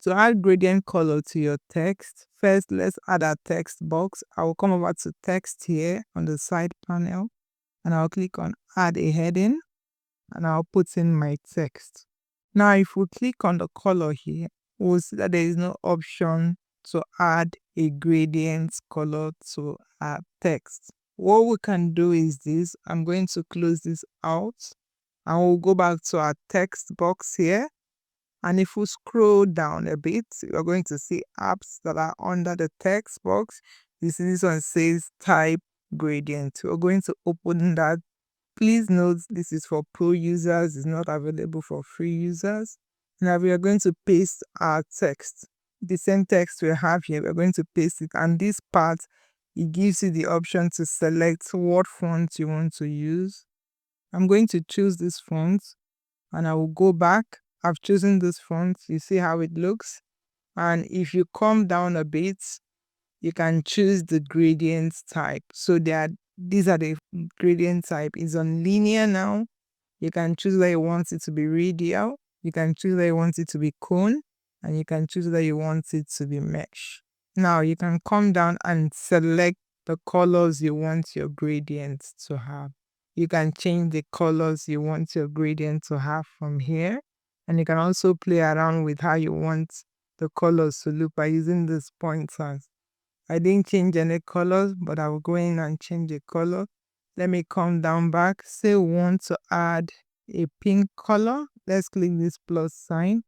To add gradient color to your text, first let's add a text box. I will come over to text here on the side panel and I'll click on add a heading and I'll put in my text. Now if we click on the color here, we'll see that there is no option to add a gradient color to our text. What we can do is this. I'm going to close this out and we'll go back to our text box here. And if we scroll down a bit, we're going to see apps that are under the text box. You see this one says type gradient. We're going to open that. Please note this is for pro users, it's not available for free users. Now we are going to paste our text. The same text we have here, we're going to paste it. And this part, it gives you the option to select what font you want to use. I'm going to choose this font and I will go back. I've chosen this font. You see how it looks? And if you come down a bit, you can choose the gradient type. So these are the gradient type. It's on linear now. You can choose whether you want it to be radial. You can choose whether you want it to be cone. And you can choose whether you want it to be mesh. Now you can come down and select the colors you want your gradient to have. You can change the colors you want your gradient to have from here. And you can also play around with how you want the colors to look by using these pointers. I didn't change any colors, but I will go in and change the color. Let me come down back. Say we want to add a pink color. Let's click this plus sign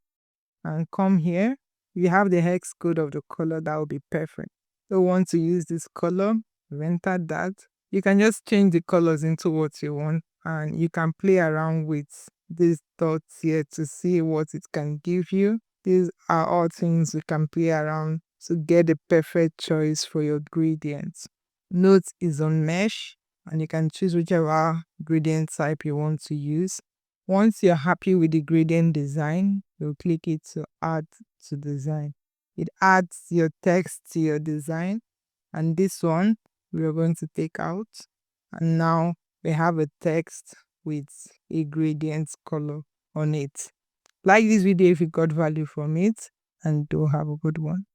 and come here. If you have the hex code of the color, that will be perfect. So we want to use this color. We've entered that. You can just change the colors into what you want and you can play around with these dots here to see what it can give you. These are all things we can play around to get the perfect choice for your gradients. Note is on mesh and you can choose whichever gradient type you want to use. Once you're happy with the gradient design, you'll click it to add to design. It adds your text to your design, and this one we are going to take out. And now we have a text with a gradient color on it. Like this video if you got value from it, and do have a good one.